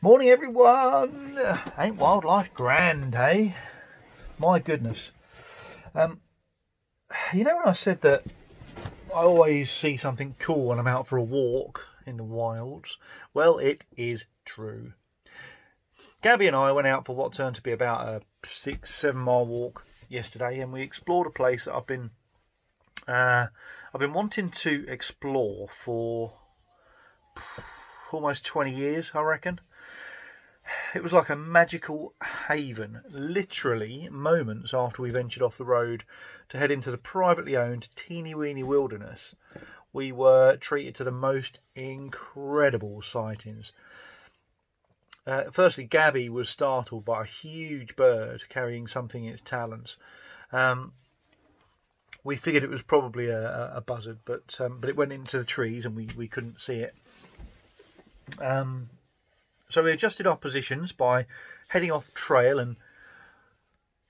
Morning everyone. Ain't wildlife grand, eh? My goodness. You know when I said that I always see something cool when I'm out for a walk in the wilds? Well, it is true. Gabby and I went out for what turned to be about a 6-7 mile walk yesterday, and we explored a place that I've been wanting to explore for almost 20 years, I reckon. It was like a magical haven, literally moments after we ventured off the road to head into the privately owned teeny-weeny wilderness. We were treated to the most incredible sightings. Firstly, Gabby was startled by a huge bird carrying something in its talons. We figured it was probably a buzzard, but it went into the trees and we couldn't see it. So we adjusted our positions by heading off trail and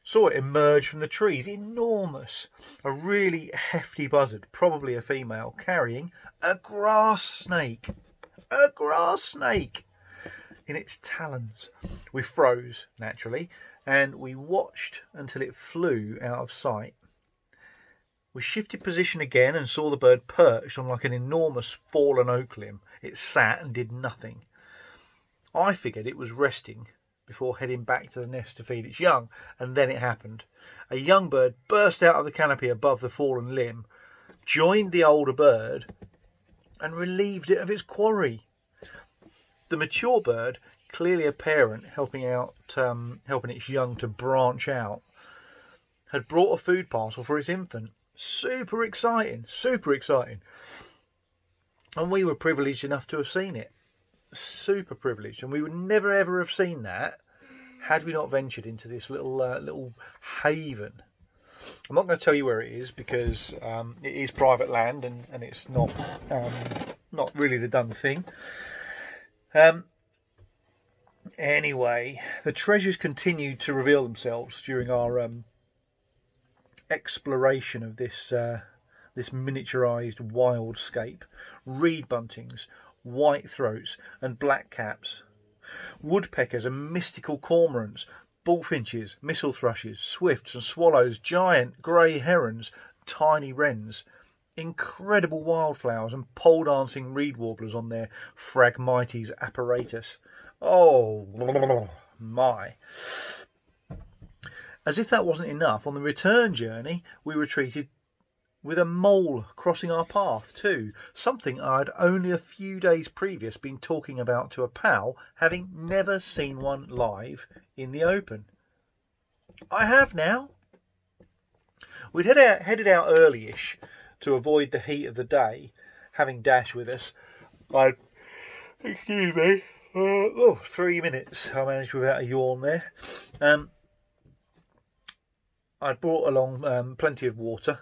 saw it emerge from the trees. Enormous. A really hefty buzzard, probably a female, carrying a grass snake. A grass snake in its talons. We froze, naturally, and we watched until it flew out of sight. We shifted position again and saw the bird perched on like an enormous fallen oak limb. It sat and did nothing. I figured it was resting before heading back to the nest to feed its young, and then it happened. A young bird burst out of the canopy above the fallen limb, joined the older bird, and relieved it of its quarry. The mature bird, clearly a parent helping its young to branch out, had brought a food parcel for its infant. Super exciting, super exciting. And we were privileged enough to have seen it. Super privileged, and we would never ever have seen that had we not ventured into this little haven. I'm not going to tell you where it is because it is private land and it's not really the done thing. Anyway, the treasures continued to reveal themselves during our exploration of this miniaturized wildscape. Reed buntings, white throats and black caps, woodpeckers and mystical cormorants, bullfinches, missel thrushes, swifts and swallows, giant grey herons, tiny wrens, incredible wildflowers and pole dancing reed warblers on their Phragmites apparatus. Oh my. As if that wasn't enough, on the return journey we were treated with a mole crossing our path too, something I'd only a few days previous been talking about to a pal, having never seen one live in the open. I have now. We'd headed out early-ish to avoid the heat of the day, having Dash with us. Excuse me, 3 minutes I managed without a yawn there. I'd brought along plenty of water.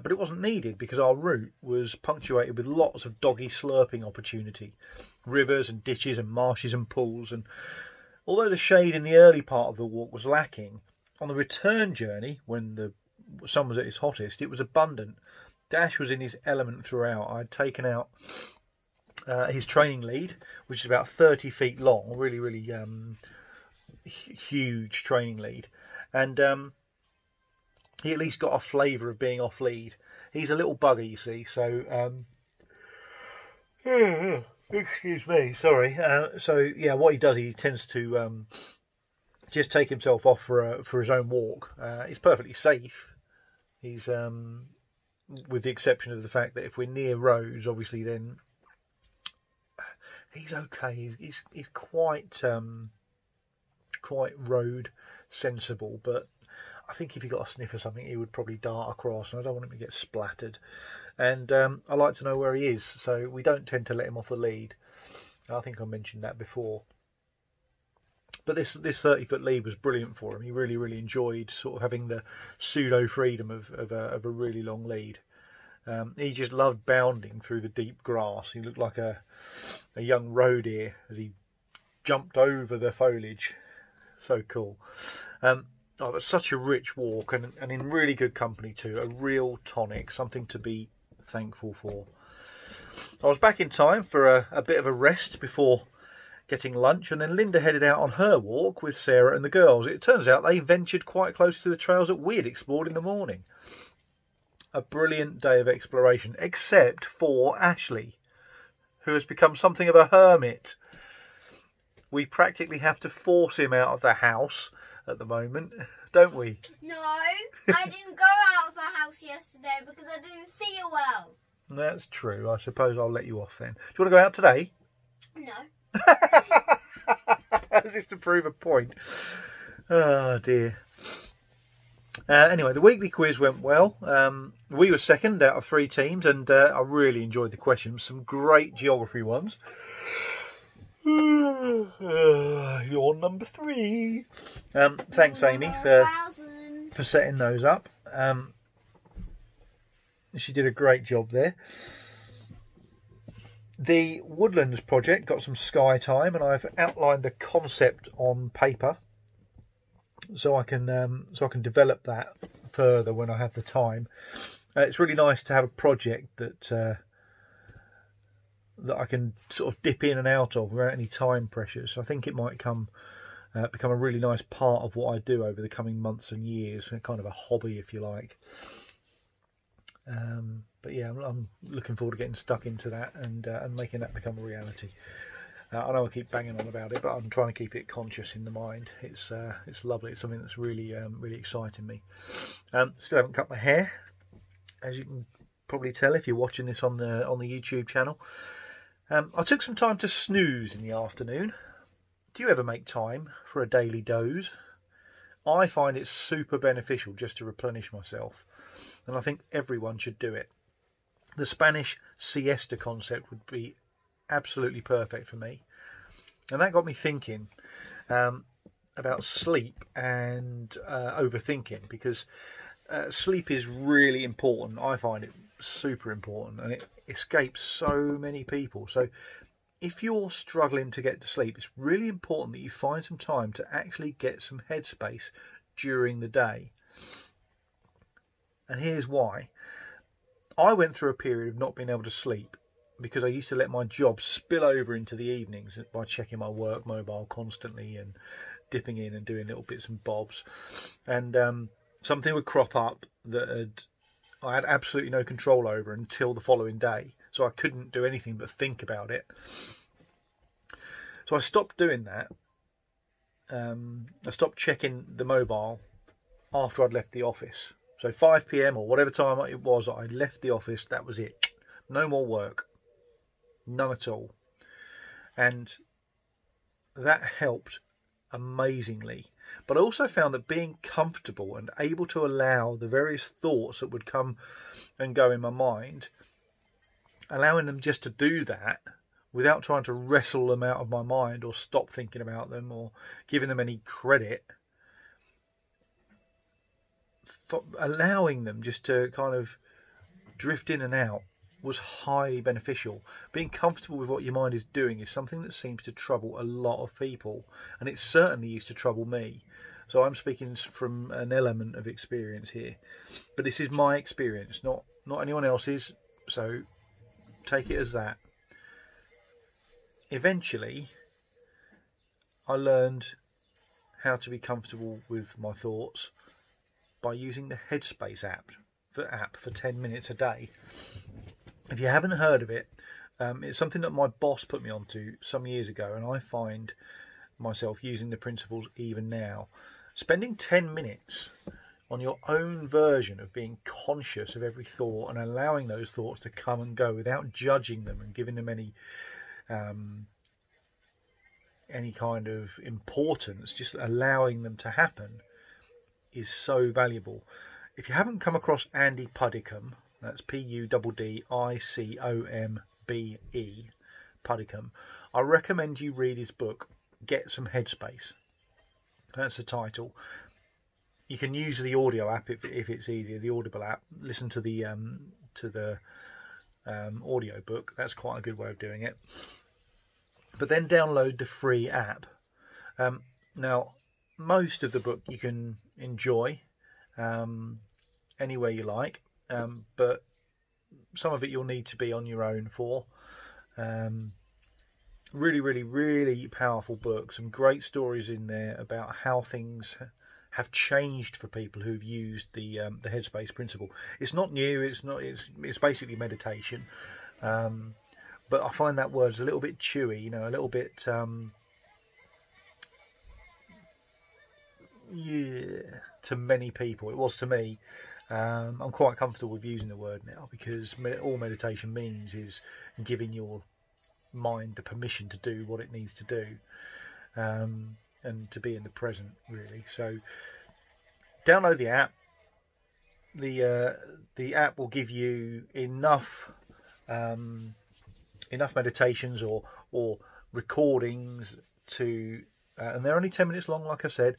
But it wasn't needed because our route was punctuated with lots of doggy slurping opportunity, rivers and ditches and marshes and pools, and although the shade in the early part of the walk was lacking, on the return journey, when the sun was at its hottest, it was abundant. Dash was in his element throughout. I'd taken out his training lead, which is about 30 feet long, really huge training lead, and he at least got a flavour of being off lead. He's a little bugger, you see, so excuse me, sorry. So yeah, what he does, he tends to just take himself off for his own walk. He's perfectly safe. He's with the exception of the fact that if we're near roads, obviously, then he's okay. He's quite road sensible, but I think if he got a sniff or something, he would probably dart across, and I don't want him to get splattered. And I like to know where he is, so we don't tend to let him off the lead. I think I mentioned that before. But this 30-foot lead was brilliant for him. He really enjoyed sort of having the pseudo freedom of a really long lead. He just loved bounding through the deep grass. He looked like a young roe deer as he jumped over the foliage. So cool. Oh, but such a rich walk, and in really good company too. A real tonic, something to be thankful for. I was back in time for a bit of a rest before getting lunch, and then Linda headed out on her walk with Sarah and the girls. It turns out they ventured quite close to the trails that we had explored in the morning. A brilliant day of exploration, except for Ashley, who has become something of a hermit. We practically have to force him out of the house at the moment, don't we? No, I didn't go out of the house yesterday because I didn't feel well. That's true. I suppose I'll let you off then. Do you want to go out today? No. As if to prove a point. Oh dear. Anyway, the weekly quiz went well. We were second out of 3 teams, and I really enjoyed the questions. Some great geography ones. You're number 3. Thanks, Amy, for setting those up. She did a great job there. The Woodlands project got some sky time, and I've outlined the concept on paper, so I can develop that further when I have the time. It's really nice to have a project that I can sort of dip in and out of without any time pressures. So I think it might become a really nice part of what I do over the coming months and years, kind of a hobby, if you like. But yeah, I'm looking forward to getting stuck into that and making that become a reality. I know I keep banging on about it, but I'm trying to keep it conscious in the mind. It's lovely. It's something that's really really exciting me. Still haven't cut my hair, as you can probably tell if you're watching this on the YouTube channel. I took some time to snooze in the afternoon. Do you ever make time for a daily doze? I find it super beneficial just to replenish myself, and I think everyone should do it. The Spanish siesta concept would be absolutely perfect for me, and that got me thinking about sleep and overthinking, because sleep is really important. I find it super important, and it escapes so many people. So if you're struggling to get to sleep, it's really important that you find some time to actually get some headspace during the day. And here's why. I went through a period of not being able to sleep because I used to let my job spill over into the evenings by checking my work mobile constantly and dipping in and doing little bits and bobs. And something would crop up that I had absolutely no control over until the following day. So I couldn't do anything but think about it. So I stopped doing that. I stopped checking the mobile after I'd left the office. So 5 PM or whatever time it was I left the office, that was it. No more work. None at all. And that helped amazingly. But I also found that being comfortable and able to allow the various thoughts that would come and go in my mind, allowing them just to do that without trying to wrestle them out of my mind or stop thinking about them or giving them any credit, allowing them just to kind of drift in and out was highly beneficial. Being comfortable with what your mind is doing is something that seems to trouble a lot of people, and it certainly used to trouble me. So I'm speaking from an element of experience here, but this is my experience, not anyone else's, so take it as that. Eventually I learned how to be comfortable with my thoughts by using the Headspace app for 10 minutes a day. If you haven't heard of it, it's something that my boss put me onto some years ago, and I find myself using the principles even now. Spending 10 minutes on your own version of being conscious of every thought and allowing those thoughts to come and go without judging them and giving them any kind of importance, just allowing them to happen, is so valuable. If you haven't come across Andy Puddicombe, that's Puddicombe, Puddicombe, I recommend you read his book, Get Some Headspace. That's the title. You can use the audio app if it's easier, the Audible app. Listen to the audio book. That's quite a good way of doing it. But then download the free app. Now, most of the book you can enjoy anywhere you like, but some of it you'll need to be on your own for. Really, really, really powerful book. Some great stories in there about how things have changed for people who've used the Headspace principle. It's not new. It's basically meditation. But I find that word's a little bit chewy. You know, a little bit. Yeah, to many people, it was to me. I'm quite comfortable with using the word now, because all meditation means is giving your mind the permission to do what it needs to do, and to be in the present, really. So download the app. The app will give you enough meditations or recordings to, and they're only 10 minutes long, like I said.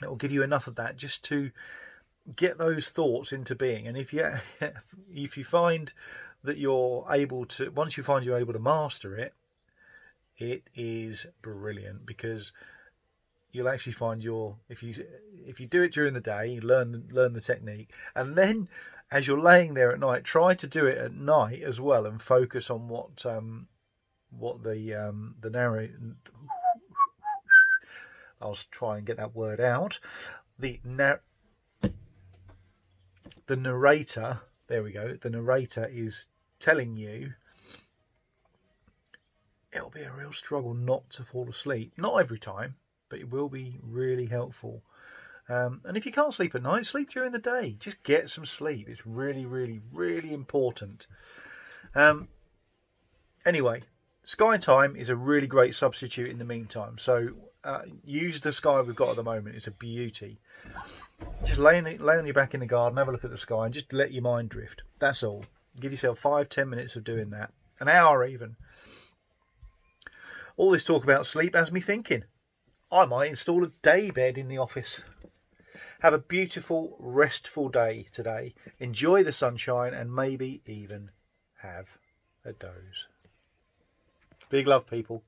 It will give you enough of that just to get those thoughts into being. And if you find that you're able to, once you find you're able to master it, it is brilliant, because you'll actually find if you do it during the day, you learn the technique, and then as you're laying there at night, try to do it at night as well, and focus on what the narrator. I'll try and get that word out. The narrator, there we go. The narrator is telling you. It'll be a real struggle not to fall asleep. Not every time, but it will be really helpful. And if you can't sleep at night, sleep during the day. Just get some sleep. It's really, really, really important. Anyway, Sky Time is a really great substitute in the meantime. So use the sky we've got at the moment. It's a beauty. Just lay on your back in the garden, have a look at the sky, and just let your mind drift. That's all. Give yourself 5-10 minutes of doing that. An hour even. All this talk about sleep has me thinking I might install a day bed in the office. Have a beautiful, restful day today. Enjoy the sunshine, and maybe even have a doze. Big love, people.